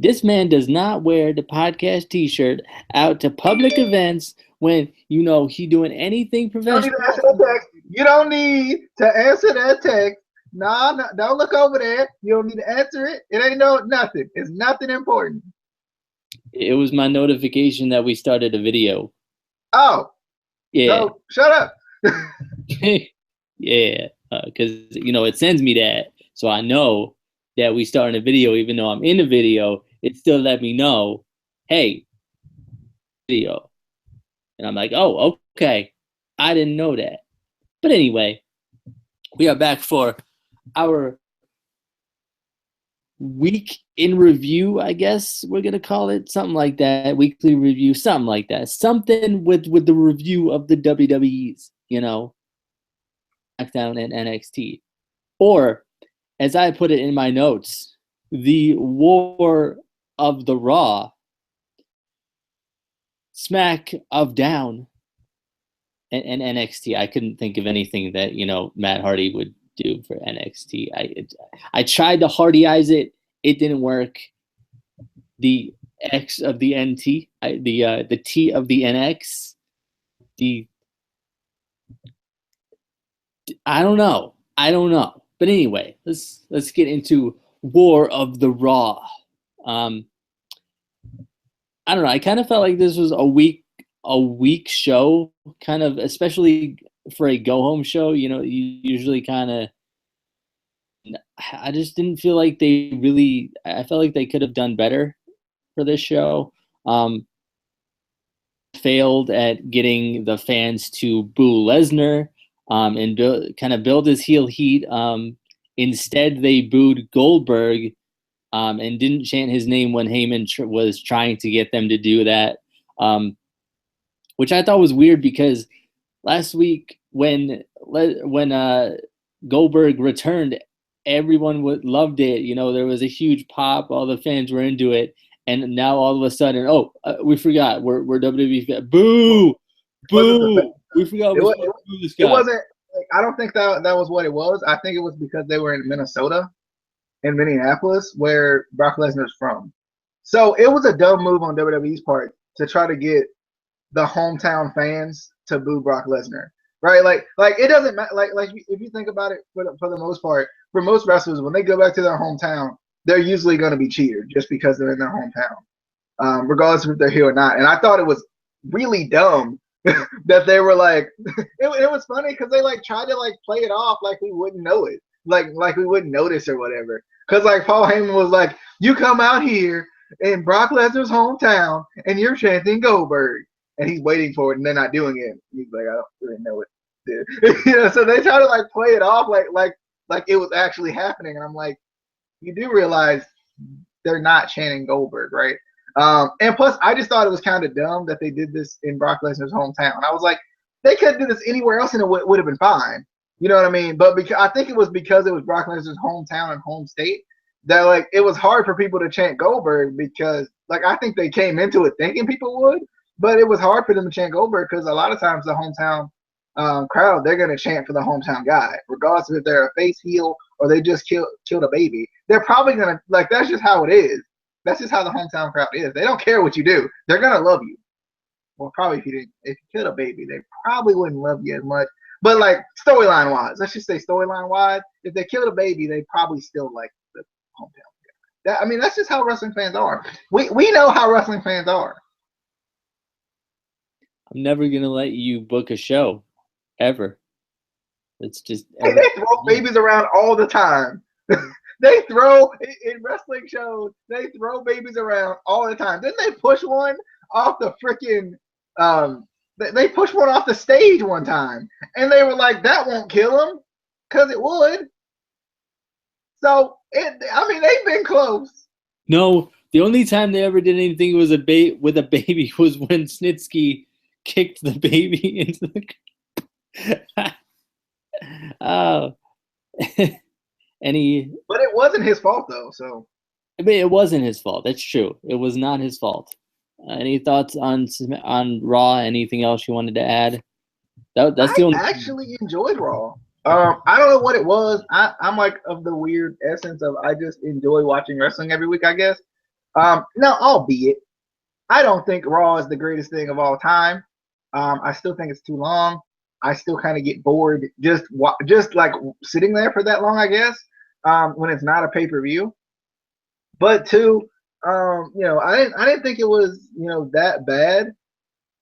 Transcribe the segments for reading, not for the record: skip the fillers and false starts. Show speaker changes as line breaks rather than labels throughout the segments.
This man does not wear the podcast T-shirt out to public events when he doing anything
You don't need
professional.
to answer that text. You don't need to answer that text. Nah, don't look over there. You don't need to answer it. It ain't nothing. It's nothing important.
It was my notification that we started a video.
Oh,
yeah.
So shut up.
Yeah, because it sends me that, so I know that we starting a video, even though I'm in the video. It still let me know, hey, video, and I'm like, oh, okay, I didn't know that. But anyway, we are back for our week in review, I guess we're gonna call it, something like that. Weekly review, something like that. Something with the review of the WWE's, SmackDown and NXT, or as I put it in my notes, the War of the Raw, Smackdown and NXT. I couldn't think of anything that Matt Hardy would do for NXT. I tried to Hardyize it. It didn't work. The X of the NT, the T of the NX, I don't know. But anyway, let's get into War of the Raw. I don't know. I kind of felt like this was a weak show, kind of, especially for a go home show. You usually kind of. I just didn't feel like they really. I felt like they could have done better for this show. Failed at getting the fans to boo Lesnar. And build his heel heat. Instead, they booed Goldberg and didn't chant his name when Heyman was trying to get them to do that, which I thought was weird because last week when Goldberg returned, everyone loved it. There was a huge pop. All the fans were into it. And now all of a sudden, we forgot. We're WWE. Boo! Boo! We forgot this guy.
It wasn't. I don't think that was what it was. I think it was because they were in Minnesota, in Minneapolis, where Brock Lesnar's from. So it was a dumb move on WWE's part to try to get the hometown fans to boo Brock Lesnar, right? Like it doesn't matter. Like if you think about it, for the most part, for most wrestlers, when they go back to their hometown, they're usually going to be cheered just because they're in their hometown, regardless of if they're here or not. And I thought it was really dumb that they were like, it was funny because they tried to play it off like we wouldn't know it, like we wouldn't notice or whatever. Because Paul Heyman was like, you come out here in Brock Lesnar's hometown and you're chanting Goldberg, and he's waiting for it and they're not doing it. He's like, I don't really know what to do. So they try to play it off like it was actually happening, and I'm like, you do realize they're not chanting Goldberg, right? And plus, I just thought it was kind of dumb that they did this in Brock Lesnar's hometown. I was like, they could do this anywhere else and it would have been fine. You know what I mean? But I think it was because it was Brock Lesnar's hometown and home state that it was hard for people to chant Goldberg because I think they came into it thinking people would, but it was hard for them to chant Goldberg because a lot of times the hometown crowd, they're going to chant for the hometown guy, regardless if they're a face heel or they just killed a baby. They're probably going to, that's just how it is. That's just how the hometown crowd is. They don't care what you do. They're going to love you. Well, probably if you killed a baby, they probably wouldn't love you as much. But storyline wise, let's just say storyline wise, if they killed a baby, they probably still like the hometown crowd. That's just how wrestling fans are. We know how wrestling fans are.
I'm never going to let you book a show. Ever. It's just
they throw babies around all the time. They throw in wrestling shows. They throw babies around all the time. Didn't they push one off the freaking? They pushed one off the stage one time, and they were like, "That won't kill him," because it would. So they've been close.
No, the only time they ever did anything with a baby was when Snitsky kicked the baby into the. Oh.
But it wasn't his fault though. So
it wasn't his fault. That's true. It was not his fault. Any thoughts on Raw? Anything else you wanted to add?
I actually enjoyed Raw. I don't know what it was. I'm of the weird essence of I just enjoy watching wrestling every week, I guess. Now, albeit, I don't think Raw is the greatest thing of all time. I still think it's too long. I still kind of get bored just like sitting there for that long, I guess, when it's not a pay-per-view. But two, I didn't think it was, that bad.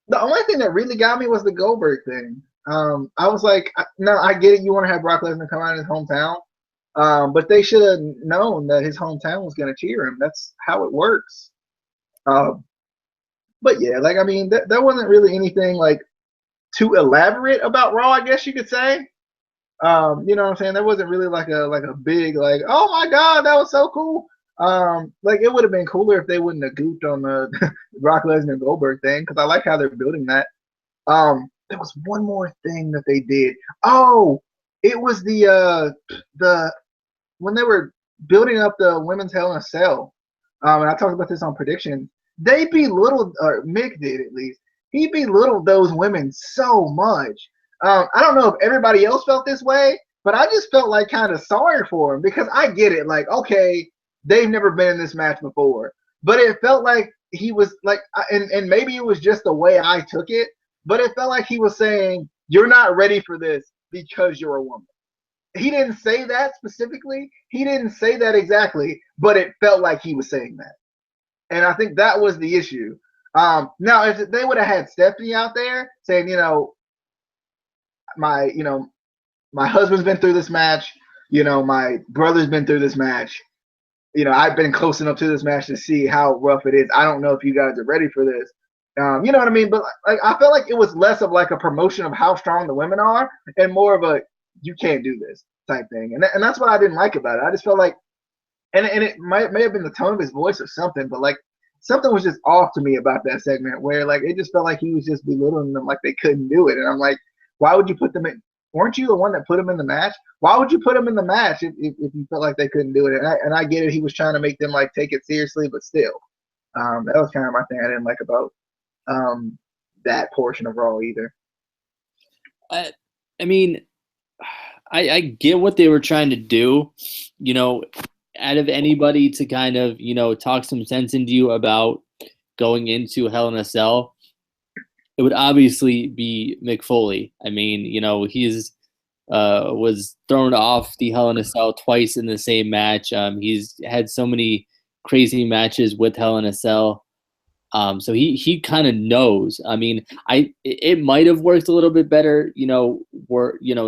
The only thing that really got me was the Goldberg thing. I was like, no, I get it. You want to have Brock Lesnar come out of his hometown, but they should have known that his hometown was going to cheer him. That's how it works. But yeah, like, I mean, that wasn't really anything like too elaborate about Raw, I guess you could say. You know what I'm saying? There wasn't really like a big like, oh my God, that was so cool. Like it would have been cooler if they wouldn't have goofed on the Brock Lesnar Goldberg thing, because I like how they're building that. There was one more thing that they did. Oh, it was the when they were building up the women's Hell in a Cell. And I talked about this on predictions. They belittled, or Mick did at least. He belittled those women so much. I don't know if everybody else felt this way, but I just felt like kind of sorry for him, because I get it. Like, okay, they've never been in this match before, but it felt like he was like, and maybe it was just the way I took it, but it felt like he was saying, you're not ready for this because you're a woman. He didn't say that specifically. He didn't say that exactly, but it felt like he was saying that. And I think that was the issue. Now, if they would have had Stephanie out there saying, my husband's been through this match, my brother's been through this match, I've been close enough to this match to see how rough it is. I don't know if you guys are ready for this. You know what I mean? But like, I felt like it was less of like a promotion of how strong the women are and more of a, you can't do this type thing. And that's what I didn't like about it. I just felt like, and it may have been the tone of his voice or something, but like something was just off to me about that segment, where like it just felt like he was just belittling them like they couldn't do it. And I'm like, why would you put them in? Weren't you the one that put them in the match? Why would you put them in the match if you felt like they couldn't do it? And I get it. He was trying to make them like take it seriously, but still, that was kind of my thing I didn't like about that portion of Raw either.
I mean, I get what they were trying to do, out of anybody to kind of, talk some sense into you about going into Hell in a Cell. It would obviously be Mick Foley. I mean, he's was thrown off the Hell in a Cell twice in the same match. He's had so many crazy matches with Hell in a Cell. So he kind of knows. I mean, it might have worked a little bit better,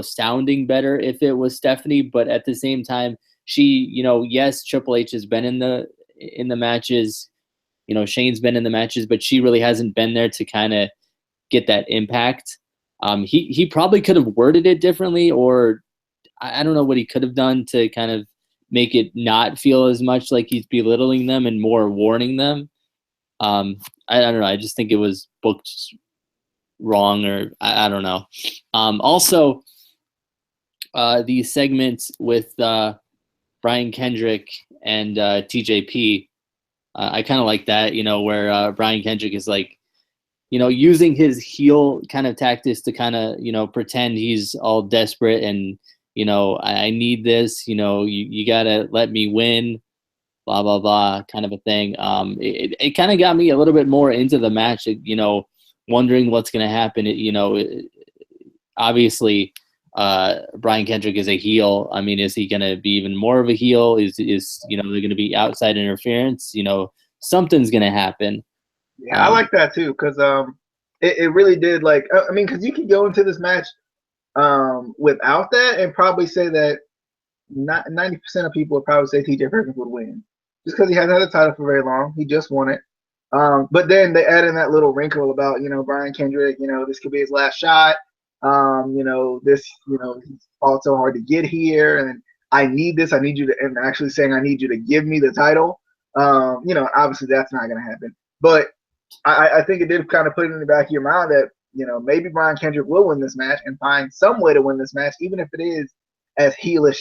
sounding better if it was Stephanie, but at the same time, she, yes, Triple H has been in the matches, Shane's been in the matches, but she really hasn't been there to kind of get that impact. He probably could have worded it differently, or I don't know what he could have done to kind of make it not feel as much like he's belittling them and more warning them. I don't know. I just think it was booked wrong, or I don't know. Also, the segments with Brian Kendrick and TJP, I kind of like that, where Brian Kendrick is like, using his heel kind of tactics to kind of, pretend he's all desperate and, I need this, you got to let me win, blah, blah, blah, kind of a thing. It kind of got me a little bit more into the match, wondering what's going to happen. Obviously, Brian Kendrick is a heel. I mean, is he going to be even more of a heel? Is there going to be outside interference? Something's going to happen.
Yeah, I like that too, because it really did, like, I mean, because you could go into this match without that and probably say that 90% of people would probably say TJ Perkins would win, just because he hasn't had a title for very long. He just won it. But then they add in that little wrinkle about, Brian Kendrick, this could be his last shot. He's fought so hard to get here, and I need this. I need you to, and actually saying, I need you to give me the title. Obviously that's not going to happen. But I think it did kind of put it in the back of your mind that, maybe Brian Kendrick will win this match and find some way to win this match, even if it is as heelish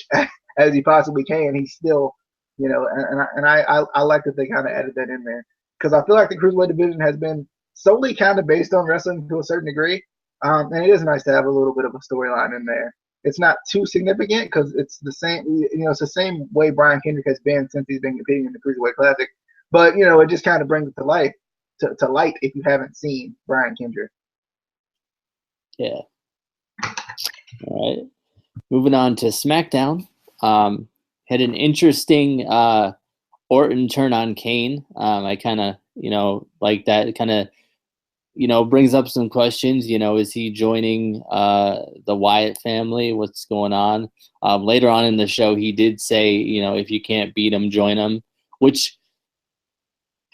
as he possibly can. He's still, I like that they kind of added that in there, because I feel like the Cruiserweight division has been solely kind of based on wrestling to a certain degree. And it is nice to have a little bit of a storyline in there. It's not too significant because it's the same, it's the same way Brian Kendrick has been since he's been competing in the Cruiserweight Classic. But it just kind of brings it to life to light if you haven't seen Brian Kendrick.
Yeah. All right. Moving on to SmackDown. Had an interesting Orton turn on Kane. I kind of, like that. It kind of, brings up some questions. Is he joining the Wyatt family? What's going on? Later on in the show, he did say, if you can't beat him, join him, which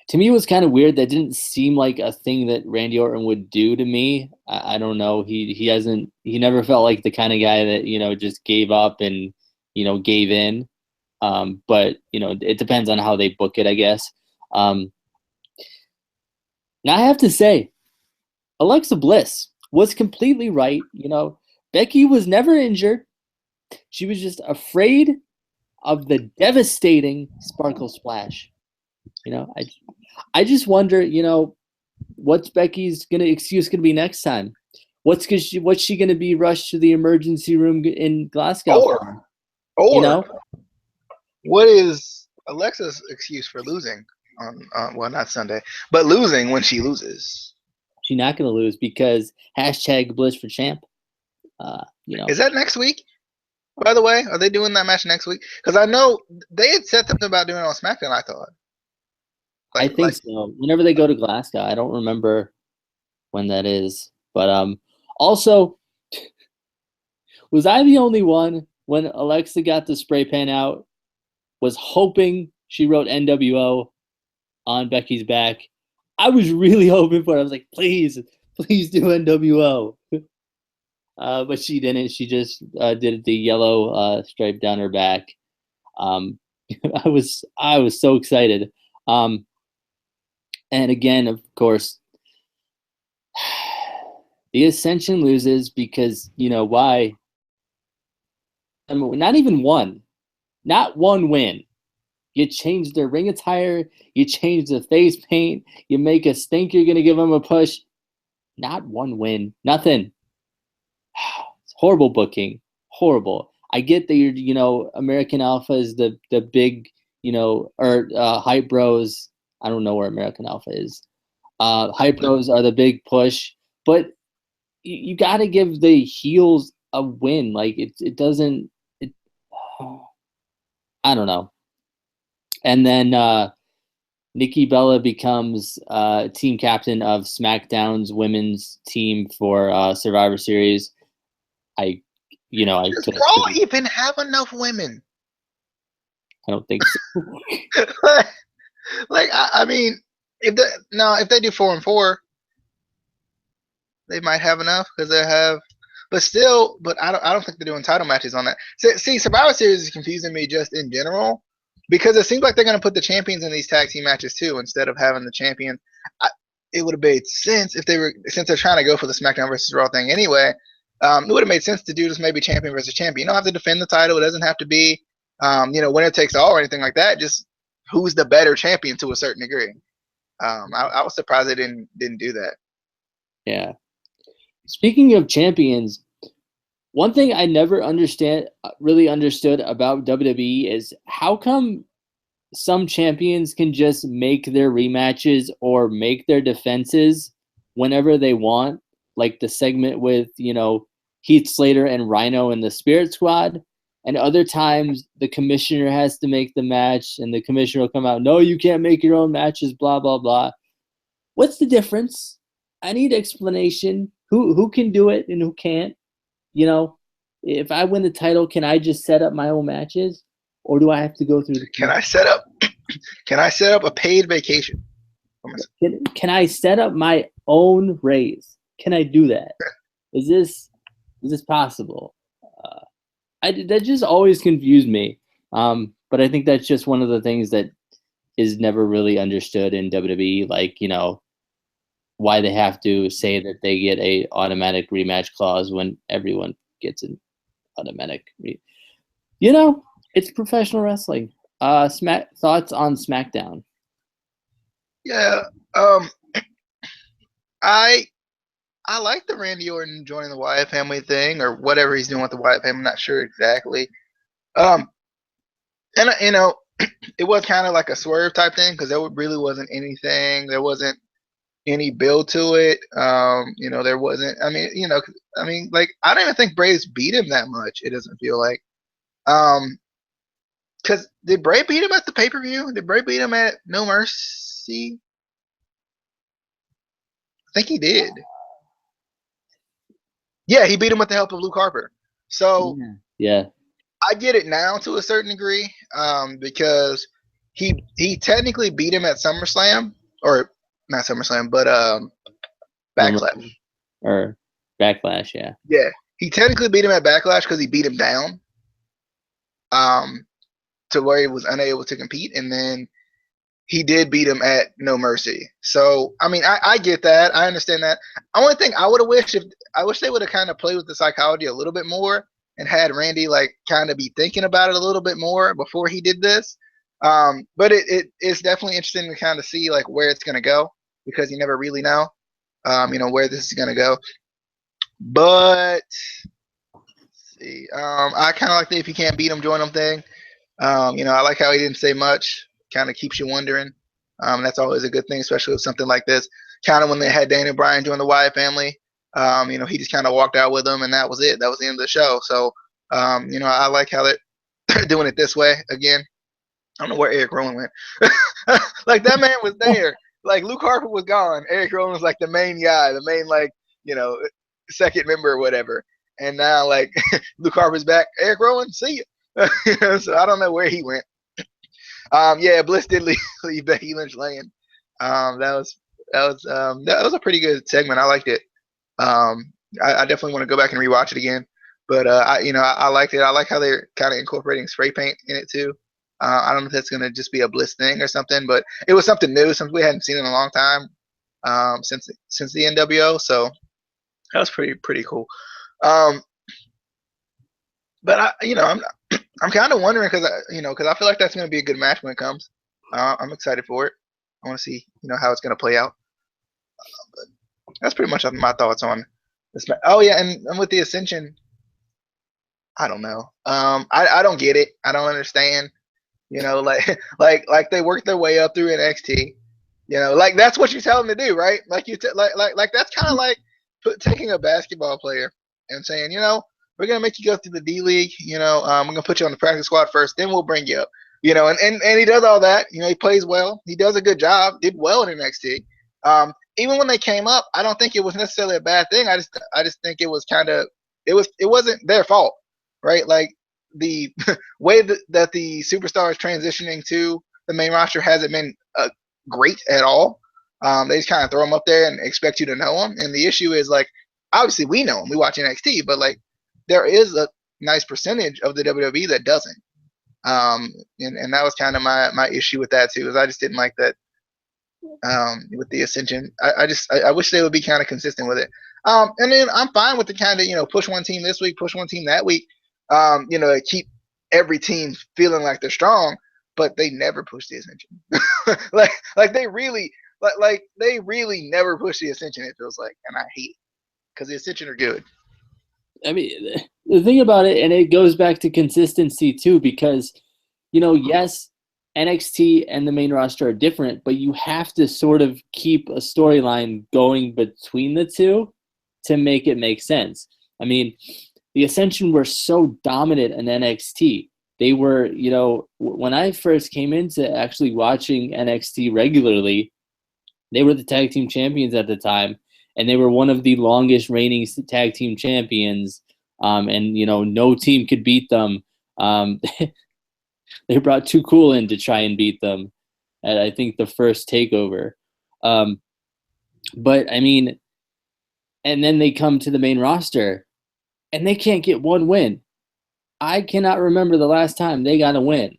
to me was kind of weird. That didn't seem like a thing that Randy Orton would do to me. I don't know. He never felt like the kind of guy that, just gave up and, gave in. But, it depends on how they book it, I guess. Now I have to say, Alexa Bliss was completely right. Becky was never injured. She was just afraid of the devastating Sparkle Splash. I just wonder, what's Becky's excuse gonna be next time? What's she gonna be rushed to the emergency room in Glasgow?
Or what is Alexa's excuse for losing on well, not Sunday, but losing when she loses?
She's not gonna lose because #Bliss for champ.
Is that next week? By the way, are they doing that match next week? Because I know they had said something about doing it on SmackDown. I thought.
I think so. Whenever they go to Glasgow, I don't remember when that is. But also, was I the only one when Alexa got the spray paint out, was hoping she wrote NWO on Becky's back? I was really hoping for it. I was like, please do NWO. But she didn't. She just did the yellow stripe down her back. I was so excited. And again, of course, the Ascension loses because, why? I mean, not even one. Not one win. You change their ring attire. You change the face paint. You make us think you're going to give them a push. Not one win. Nothing. It's horrible booking. Horrible. I get that you're, American Alpha is the big, or Hype Bros. I don't know where American Alpha is. Hype Bros are the big push, but you got to give the heels a win. Like it doesn't. I don't know. And then Nikki Bella becomes team captain of SmackDown's women's team for Survivor Series. Does
Raw even have enough women?
I don't think so.
I mean, if they do 4 and 4, they might have enough because they have. But I don't think they're doing title matches on that. See, Survivor Series is confusing me just in general because it seems like they're going to put the champions in these tag team matches too instead of having the champions. It would have made sense if since they're trying to go for the SmackDown versus Raw thing anyway. It would have made sense to do just maybe champion versus champion. You don't have to defend the title. It doesn't have to be, winner takes all or anything like that. Just who's the better champion to a certain degree. I was surprised they didn't do that.
Yeah. Speaking of champions, one thing I never really understood about WWE is how come some champions can just make their rematches or make their defenses whenever they want, like the segment with, Heath Slater and Rhino in the Spirit Squad, and other times the commissioner has to make the match and the commissioner will come out, no, you can't make your own matches, blah, blah, blah. What's the difference? I need explanation. Who can do it and who can't? If I win the title, can I just set up my own matches, or do I have to go through the?
Can I set up a paid vacation?
Can I set up my own raise? Can I do that? Is this possible? That just always confused me. But I think that's just one of the things that is never really understood in WWE. Like, why they have to say that they get a automatic rematch clause when everyone gets an automatic. It's professional wrestling. Thoughts on SmackDown?
Yeah, I like the Randy Orton joining the Wyatt family thing or whatever he's doing with the Wyatt family. I'm not sure exactly. And it was kind of like a swerve type thing because there really wasn't anything. There wasn't any build to it. There wasn't. Like I don't even think Braves beat him that much. It doesn't feel like. Because did Bray beat him at the pay per view? Did Bray beat him at No Mercy? I think he did. Yeah, he beat him with the help of Luke Harper. So
yeah.
I get it now to a certain degree, because he technically beat him at SummerSlam, or not SummerSlam, but Backlash.
Or Backlash, yeah.
Yeah, he technically beat him at Backlash because he beat him down, to where he was unable to compete, and then he did beat him at No Mercy. So I mean, I get that, I understand that. Only thing I would have wished I wish they would have kind of played with the psychology a little bit more and had Randy like kind of be thinking about it a little bit more before he did this. But it's definitely interesting to kind of see like where it's gonna go, because you never really know, where this is gonna go. But let's see, I kind of like the if you can't beat him, join him thing. I like how he didn't say much. Kind of keeps you wondering. That's always a good thing, especially with something like this. Kind of when they had Daniel Bryan join the Wyatt family, he just kind of walked out with them, and that was it. That was the end of the show. So, I like how they're doing it this way again. I don't know where Eric Rowan went. Like that man was there. Like Luke Harper was gone. Eric Rowan was like the main guy, the main second member or whatever. And now like Luke Harper's back. Eric Rowan, see you. So I don't know where he went. Bliss did leave Becky Lynch laying. That was a pretty good segment. I liked it. I definitely want to go back and rewatch it again. But I liked it. I like how they're kind of incorporating spray paint in it too. I don't know if that's gonna just be a Bliss thing or something, but it was something new since we hadn't seen it in a long time. Since the NWO, so that was pretty cool. But I'm kind of wondering because I feel like that's going to be a good match when it comes. I'm excited for it. I want to see how it's going to play out. But that's pretty much my thoughts on this. Oh yeah, and with the Ascension, I don't know. I don't get it. I don't understand. Like they worked their way up through NXT. Like that's what you tell them to do, right? Like like that's kind of like taking a basketball player and saying, we're gonna make you go through the D League. We're gonna put you on the practice squad first, then we'll bring you up. And he does all that. He plays well. He does a good job. Did well in NXT. Even when they came up, I don't think it was necessarily a bad thing. I just think it was it wasn't their fault, right? Like the way that the superstars transitioning to the main roster hasn't been great at all. They just kind of throw them up there and expect you to know them. And the issue is like, obviously we know them. We watch NXT, but like there is a nice percentage of the WWE that doesn't. And that was kind of my issue with that too, is I just didn't like that with the Ascension. I wish they would be kind of consistent with it. And then I'm fine with the kind of, push one team this week, push one team that week, keep every team feeling like they're strong, but they never push the Ascension. like they really never push the Ascension, it feels like, and I hate it because the Ascension are good.
I mean, the thing about it, and it goes back to consistency too, because, yes, NXT and the main roster are different, but you have to sort of keep a storyline going between the two to make it make sense. I mean, the Ascension were so dominant in NXT. They were, when I first came into actually watching NXT regularly, they were the tag team champions at the time, and they were one of the longest reigning tag team champions. And no team could beat them. They brought Too Cool in to try and beat them at, I think, the first takeover. But I mean, and then they come to the main roster and they can't get one win. I cannot remember the last time they got a win.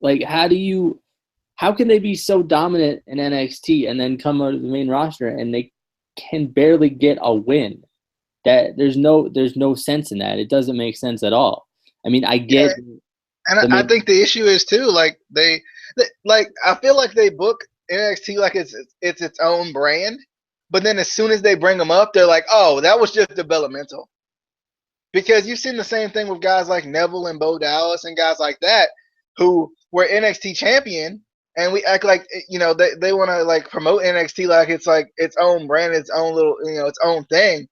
Like, how can they be so dominant in NXT and then come out of the main roster and they can barely get a win? That there's no sense in that. It doesn't make sense at all. I mean, I get,
and I think the issue is too, like they I feel like they book NXT like it's its own brand, but then as soon as they bring them up, they're like, oh, that was just developmental. Because you've seen the same thing with guys like Neville and Bo Dallas and guys like that, who we're NXT champion, and we act like, you know, they want to like promote NXT like it's like its own brand, its own little, you know, its own thing.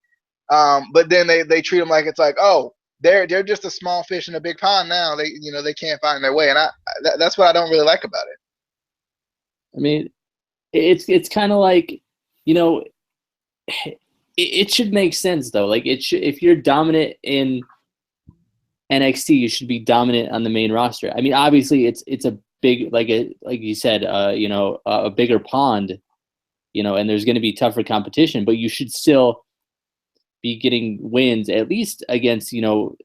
But then they treat them like it's like, oh, they're just a small fish in a big pond now. They, you know, they can't find their way, and that's what I don't really like about it.
I mean, it's kind of like, you know, it should make sense though. Like it should, if you're dominant in NXT, you should be dominant on the main roster. I mean, obviously it's a big, like you said, you know, a bigger pond, you know, and there's going to be tougher competition, but you should still be getting wins at least against, you know,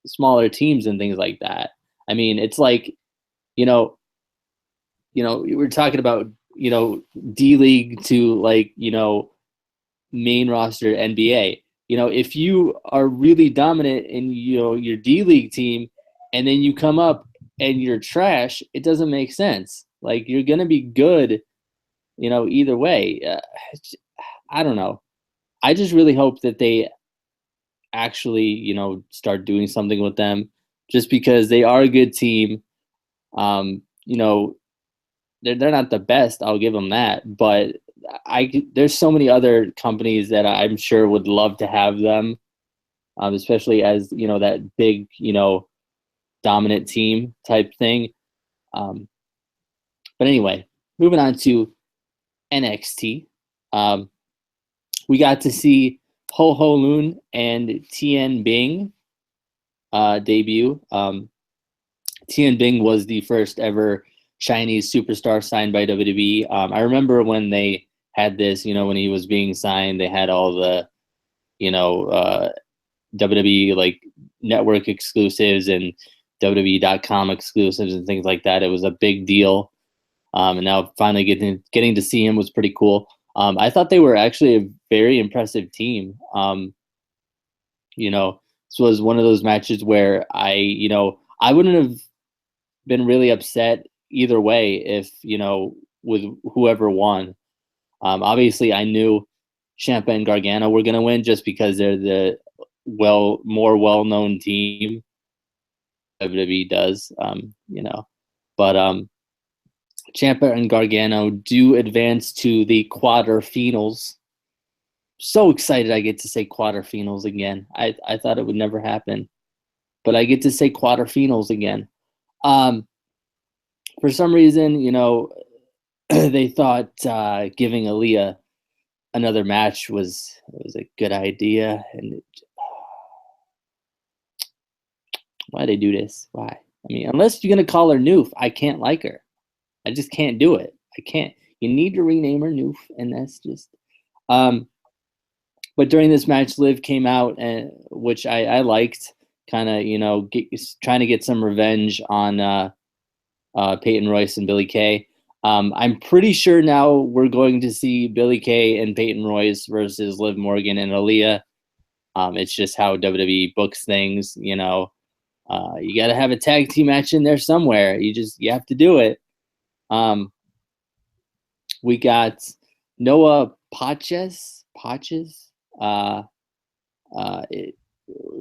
smaller teams and things like that. I mean, it's like, you know, we're talking about, you know, D League to like, you know, main roster NBA. You know, if you are really dominant in, you know, your D League team, and then you come up and you're trash, it doesn't make sense. Like, you're gonna be good, you know, either way. I don't know. I just really hope that they actually, you know, start doing something with them, just because they are a good team. You know, they're not the best, I'll give them that, but there's so many other companies that I'm sure would love to have them, especially as, you know, that big, you know, dominant team type thing. But anyway, moving on to NXT. We got to see Ho Ho Lun and Tian Bing debut. Tian Bing was the first ever Chinese superstar signed by WWE. I remember when they had this, you know, when he was being signed, they had all the, you know, WWE like network exclusives and WWE.com exclusives and things like that. It was a big deal. And now finally getting to see him was pretty cool. I thought they were actually a very impressive team. You know, this was one of those matches where you know, I wouldn't have been really upset either way if, you know, with whoever won. Obviously, I knew Ciampa and Gargano were going to win just because they're the more well-known team WWE does, you know. But Ciampa and Gargano do advance to the quarterfinals. So excited I get to say quarterfinals again. I thought it would never happen, but I get to say quarterfinals again. For some reason, you know, they thought giving Aaliyah another match was a good idea, and why they do this? Why? I mean, unless you're gonna call her Noof, I can't like her. I just can't do it. I can't. You need to rename her Noof, and that's just. But during this match, Liv came out, and which I liked, kind of, you know, trying to get some revenge on Peyton Royce and Billie Kay. I'm pretty sure now we're going to see Billie Kay and Peyton Royce versus Liv Morgan and Aaliyah. It's just how WWE books things, you know. You got to have a tag team match in there somewhere. You have to do it. We got Noah Paches,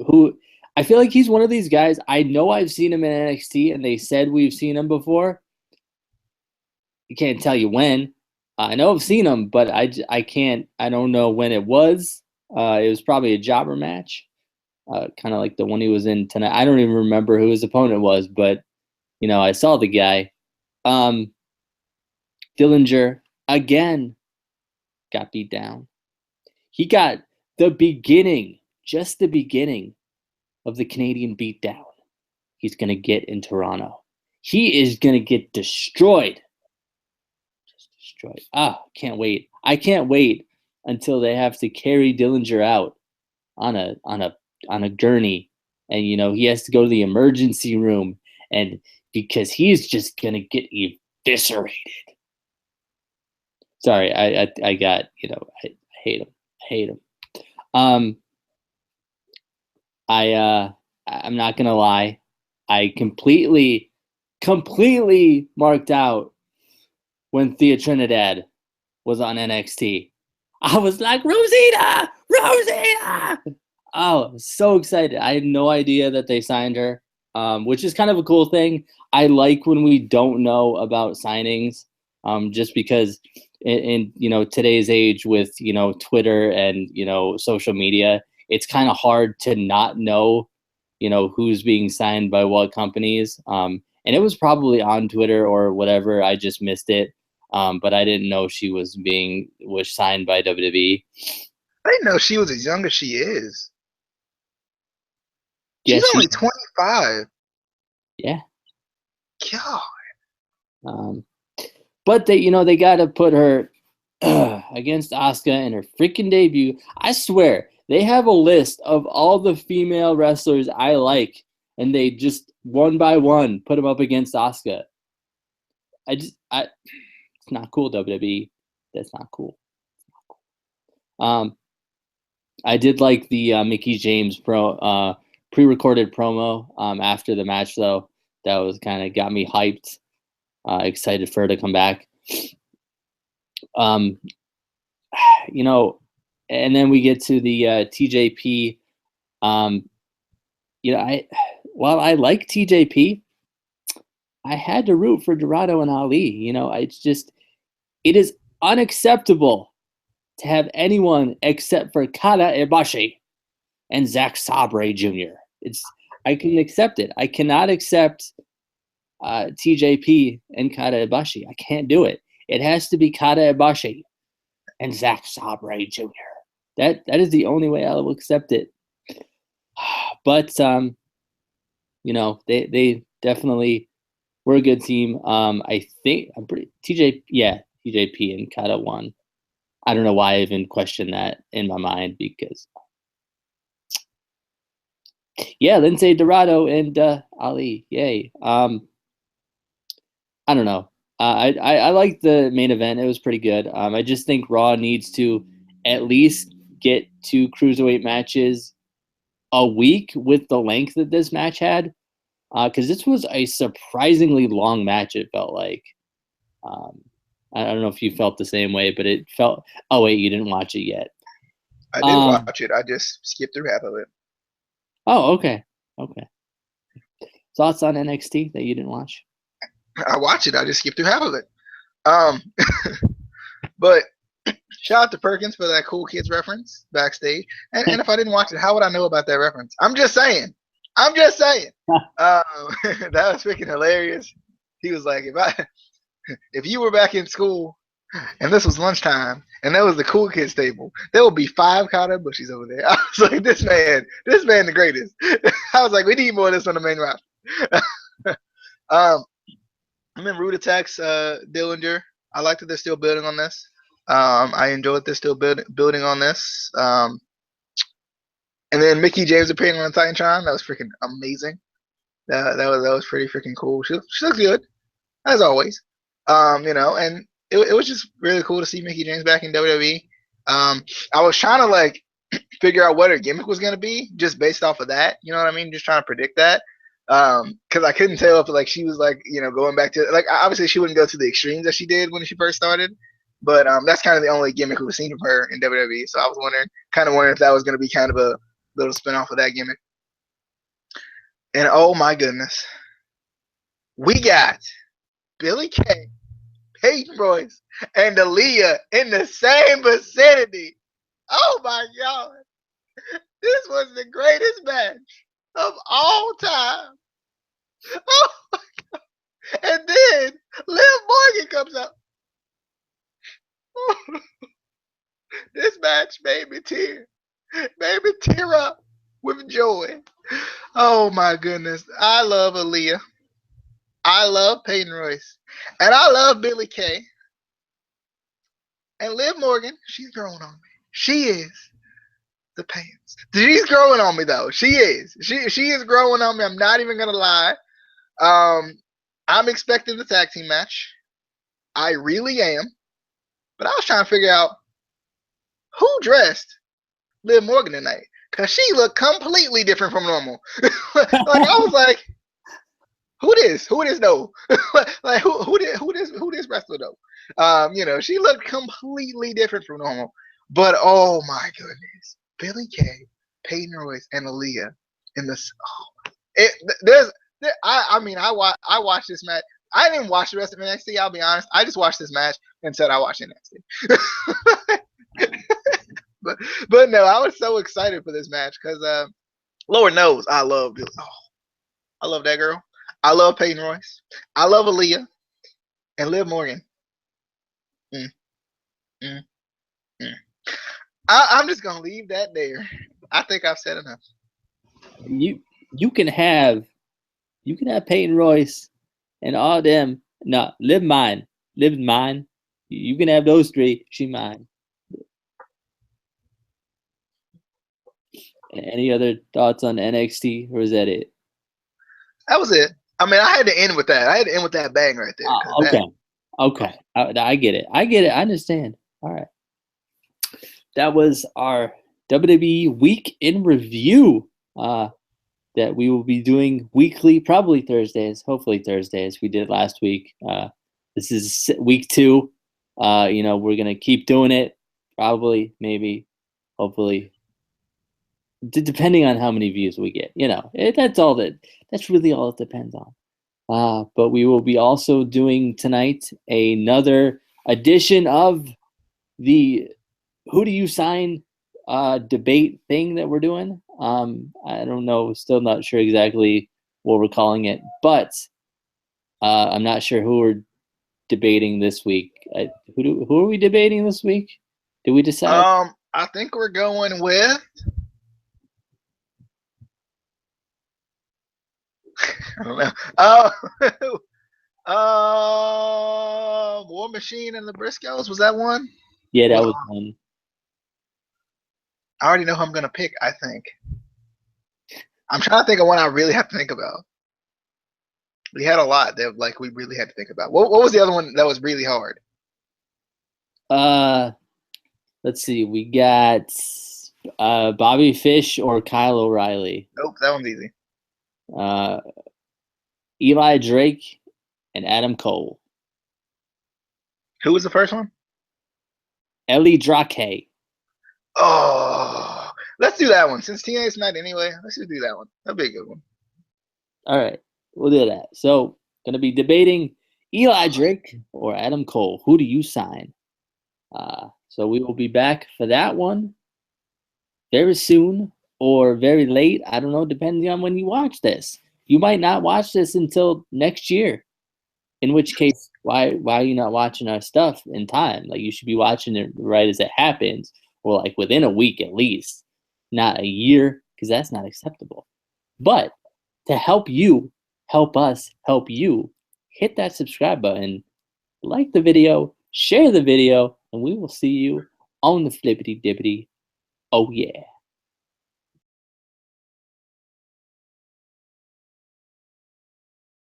who I feel like he's one of these guys. I know I've seen him in NXT, and they said we've seen him before. I can't tell you when. I know I've seen him, but I don't know when it was. It was probably a jobber match, kind of like the one he was in tonight. I don't even remember who his opponent was, but, you know, I saw the guy. Dillinger, again, got beat down. He got just the beginning of the Canadian beatdown he's going to get in Toronto. He is going to get destroyed. Just destroyed. Can't wait. I can't wait until they have to carry Dillinger out on a gurney, and, you know, he has to go to the emergency room, and because he's just going to get eviscerated. Sorry, I got, you know, I hate him. I'm not gonna lie, I completely marked out when Thea Trinidad was on NXT. I was like, Rosita! Oh, so excited. I had no idea that they signed her. which is kind of a cool thing. I like when we don't know about signings, just because in today's age with Twitter and social media, it's kind of hard to not know who's being signed by what companies. And it was probably on Twitter or whatever. I just missed it. But I didn't know she was signed by WWE.
I didn't know she was as young as she is.
Yeah,
she's only 25.
Yeah.
God.
But they got to put her against Asuka in her freaking debut. I swear, they have a list of all the female wrestlers I like, and they just one by one put them up against Asuka. It's not cool, WWE. That's not cool. I did like the Mickie James pre-recorded promo after the match, though. That was kind of got me hyped, excited for her to come back. And then we get to the TJP. I like TJP, I had to root for Dorado and Ali. It is unacceptable to have anyone except for Kata Ibushi and Zack Sabre Jr. I can accept it. I cannot accept TJP and Kata Ibushi. I can't do it. It has to be Kata Ibushi and Zack Sabre Jr. That is the only way I will accept it. But they definitely were a good team. I think TJP and Kata won. I don't know why I even questioned that in my mind, because Lindsay Dorado and Ali, yay. I don't know. I liked the main event. It was pretty good. I just think Raw needs to at least get 2 cruiserweight matches a week with the length that this match had, because this was a surprisingly long match, it felt like. I don't know if you felt the same way, but it felt... Oh, wait, you didn't watch it yet.
I did watch it. I just skipped through half of it.
Oh, okay. Thoughts on NXT that you didn't watch?
I watched it. I just skipped through half of it. But shout out to Perkins for that Cool Kids reference backstage. And if I didn't watch it, how would I know about that reference? I'm just saying. That was freaking hilarious. He was like, if you were back in school and this was lunchtime and that was the Cool Kids table, there would be 5 Kata Ibushi's over there. I was like, this man the greatest. I was like, we need more of this on the main roster. I'm in Root Attacks, Dillinger. I like that they're still building on this. I enjoy that they're still building on this. And then Mickie James appearing on Titantron. That was freaking amazing. That was pretty freaking cool. She looks good, as always. And it was just really cool to see Mickie James back in WWE. I was trying to figure out what her gimmick was gonna be just based off of that. You know what I mean? Just trying to predict that. Because I couldn't tell if she was going back to obviously she wouldn't go to the extremes that she did when she first started, but that's kind of the only gimmick we've seen from her in WWE. So I was wondering if that was going to be kind of a little spin off of that gimmick. And oh my goodness, we got Billie Kay, Peyton Royce, and Aaliyah in the same vicinity. Oh my God, this was the greatest match of all time. Oh my God. And then Liv Morgan comes up. This match made me tear up with joy. Oh my goodness. I love Aaliyah. I love Peyton Royce. And I love Billie Kay. And Liv Morgan, she's growing on me. She is the pants. She's growing on me though. She is. She is growing on me. I'm not even gonna lie. I'm expecting the tag team match. I really am. But I was trying to figure out who dressed Liv Morgan tonight, because she looked completely different from normal. I was like, who this though? Who this wrestler though? She looked completely different from normal. But oh my goodness, Billie Kay, Peyton Royce, and Aaliyah in this. I mean, I watched this match. I didn't even watch the rest of NXT. I'll be honest. I just watched this match and said I watched NXT. but no, I was so excited for this match because Lord knows I love I love that girl. I love Peyton Royce. I love Aaliyah and Liv Morgan. Mm, mm, mm. I'm just gonna leave that there. I think I've said enough.
You can have Peyton Royce and all them. No, Liv mine. You can have those three. She mine. Any other thoughts on NXT, or is that it?
That was it. I mean, I had to end with that. I had to end with that bang right there.
Okay. I get it. I understand. All right. That was our WWE Week in Review that we will be doing weekly, probably Thursdays, hopefully Thursdays. We did last week. This is week 2. We're going to keep doing it, probably, maybe, hopefully, depending on how many views we get. That's really all it depends on. But we will be also doing tonight another edition of the Who Do You Sign debate thing that we're doing. I don't know, still not sure exactly what we're calling it, but I'm not sure who we're debating this week. Who are we debating this week? Did we decide?
I think we're going with I don't know. War Machine and the Briscoes, was that one?
Yeah, that was one.
I already know who I'm gonna pick, I think. I'm trying to think of one I really have to think about. We had a lot that we really had to think about. What was the other one that was really hard?
Let's see. We got Bobby Fish or Kyle O'Reilly.
Nope, that one's easy.
Eli Drake and Adam Cole.
Who was the first one?
Eli Drake.
Oh, let's do that one. Since TNA's night anyway, let's just do that one. That'd be a good one.
All right, we'll do that. So, going to be debating Eli Drake or Adam Cole. Who do you sign? So we will be back for that one very soon or very late. I don't know, depending on when you watch this. You might not watch this until next year. In which case, why are you not watching our stuff in time? Like, you should be watching it right as it happens, or like within a week at least, not a year, because that's not acceptable. But to help you, help us, help you, hit that subscribe button, like the video, share the video, and we will see you on the flippity dippity. Oh yeah.